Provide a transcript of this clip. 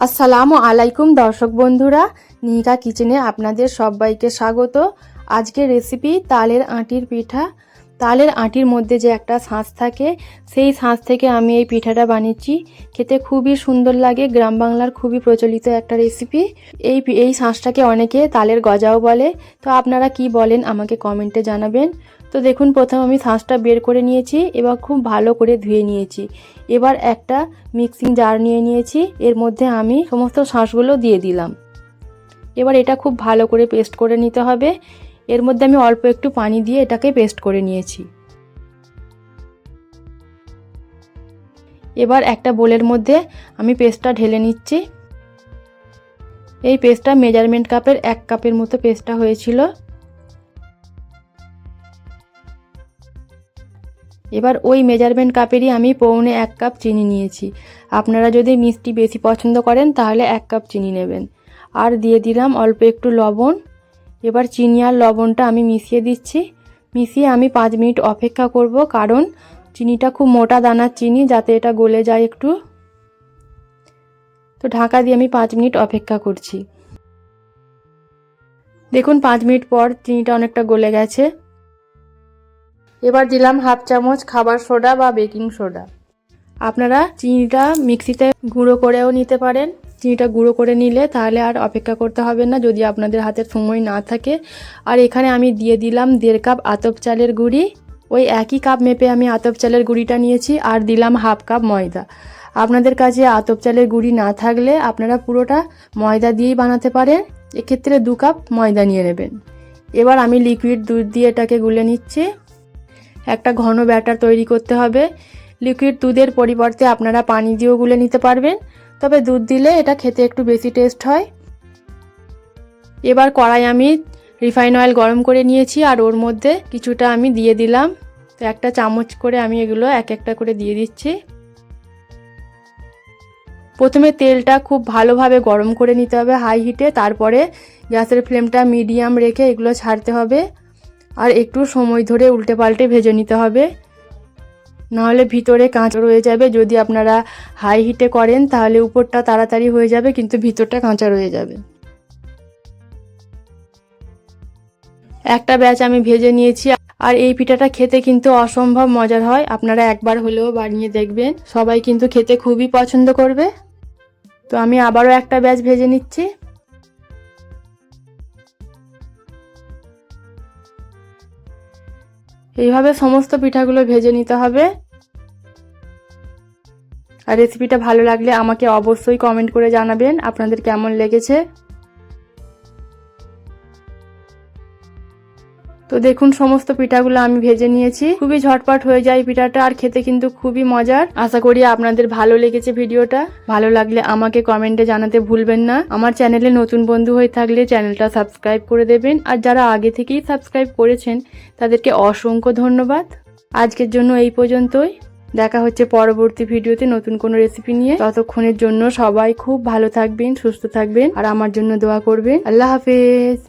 আসসালামু আলাইকুম দর্শক বন্ধুরা, নিহিকা কিচেনে আপনাদের সবাইকে স্বাগত। আজকের রেসিপি তালের আঁটির পিঠা। তালের আঁটির মধ্যে যে একটা শাঁস থাকে, সেই শাঁস থেকে আমি এই পিঠাটা বানিয়েছি। খেতে খুবই সুন্দর লাগে, গ্রাম বাংলার খুবই প্রচলিত একটা রেসিপি। এই শাঁসটাকে অনেকে তালের গজাও বলে। তো আপনারা কি বলেন আমাকে কমেন্টে জানাবেন। তো দেখুন, প্রথম আমি শাঁসটা বের করে নিয়েছি, এবার খুব ভালো করে ধুয়ে নিয়েছি। এবার একটা মিক্সিং জার নিয়ে নিয়েছি, এর মধ্যে আমি সমস্ত শাঁসগুলো দিয়ে দিলাম। এবার এটা খুব ভালো করে পেস্ট করে নিতে হবে। এর মধ্যে আমি অল্প একটু পানি দিয়ে এটাকে পেস্ট করে নিয়েছি। এবার একটা বোলের মধ্যে আমি পেস্টটা ঢেলে নিচ্ছি। এই পেস্টটা মেজারমেন্ট কাপের 1 কাপের মতো পেস্টটা হয়েছিল। এবার ওই মেজারমেন্ট কাপেরই আমি পৌনে 1 কাপ চিনি নিয়েছি। আপনারা যদি মিষ্টি বেশি পছন্দ করেন তাহলে 1 কাপ চিনি নেবেন। আর দিয়ে দিলাম অল্প একটু লবণ। এবার চিনি আর লবণটা আমি মিশিয়ে দিচ্ছি। মিশিয়ে আমি 5 মিনিট অপেক্ষা করব, কারণ চিনিটা খুব মোটা দানার চিনি, যাতে এটা গলে যায় একটু। তো ঢাকা দিয়ে আমি 5 মিনিট অপেক্ষা করছি। দেখুন 5 মিনিট পর চিনিটা অনেকটা গলে গেছে। এবার দিলাম 1/2 চামচ খাবার সোডা বা বেকিং সোডা। আপনারা চিনিটা মিক্সিতে গুঁড়ো করেও নিতে পারেন। চিনিটা গুঁড়ো করে নিলে তাহলে আর অপেক্ষা করতে হবে না, যদি আপনাদের হাতে সময় না থাকে। আর এখানে আমি দিয়ে দিলাম 1.5 কাপ আতপ চালের গুঁড়ি। ওই একই কাপ মেপে আমি আতপ চালের গুঁড়িটা নিয়েছি। আর দিলাম 1/2 কাপ ময়দা। আপনাদের কাছে আতপ চালের গুঁড়ি না থাকলে আপনারা পুরোটা ময়দা দিয়েই বানাতে পারেন। এক্ষেত্রে 2 কাপ ময়দা নিয়ে নেবেন। এবার আমি লিকুইড দুধ দিয়ে এটাকে গুলে নিচ্ছি। একটা ঘন ব্যাটার তৈরি করতে হবে। লিকুইড দুধের পরিবর্তে আপনারা পানি দিয়েও গুলে নিতে পারবেন, তবে দুধ দিলে এটা খেতে একটু বেশি টেস্ট হয়। এবার কড়াই আমি রিফাইন অয়েল গরম করে নিয়েছি, আর ওর মধ্যে কিছুটা আমি দিয়ে দিলাম। তো একটা চামচ করে আমি এগুলো এক একটা করে দিয়ে দিচ্ছি। প্রথমে তেলটা খুব ভালোভাবে গরম করে নিতে হবে হাই হিটে, তারপরে গ্যাসের ফ্লেমটা মিডিয়াম রেখে এগুলো ছাড়তে হবে। আর একটু সময় ধরে উল্টে পাল্টে ভেজে নিতে হবে, নাহলে ভিতরে কাঁচা রয়ে যাবে। যদি আপনারা হাই হিটে করেন তাহলে উপরটা তাড়াতাড়ি হয়ে যাবে, কিন্তু ভিতরটা কাঁচা রয়ে যাবে। একটা ব্যাচ আমি ভেজে নিয়েছি। আর এই পিঠাটা খেতে কিন্তু অসম্ভব মজার হয়, আপনারা একবার হলেও বানিয়ে দেখবেন। সবাই কিন্তু খেতে খুবই পছন্দ করবে। তো আমি আবারও একটা ব্যাচ ভেজে নিচ্ছি। এইভাবে সমস্ত পিঠাগুলো ভেজে নিতে হবে। আর রেসিপিটা ভালো লাগলে আমাকে অবশ্যই কমেন্ট করে জানাবেন আপনাদের কেমন লেগেছে। তো দেখুন সমস্ত পিঠাগুলো আমি ভেজে নিয়েছি। খুবই ঝটপট হয়ে যায় পিঠাটা, আর খেতে কিন্তু খুবই মজার। আশা করি আপনাদের ভালো লেগেছে ভিডিওটা। ভালো লাগলে আমাকে কমেন্টে জানাতে ভুলবেন না। আমার চ্যানেলে নতুন বন্ধু হয়ে থাকলে চ্যানেলটা সাবস্ক্রাইব করে দেবেন, আর যারা আগে থেকেই সাবস্ক্রাইব করেছেন তাদেরকে অসংখ্য ধন্যবাদ। আজকের জন্য এই পর্যন্তই। দেখা হচ্ছে পরবর্তী ভিডিওতে নতুন কোনো রেসিপি নিয়ে। ততক্ষণের জন্য সবাই খুব ভালো থাকবেন, সুস্থ থাকবেন, আর আমার জন্য দোয়া করবেন। আল্লাহ হাফেজ।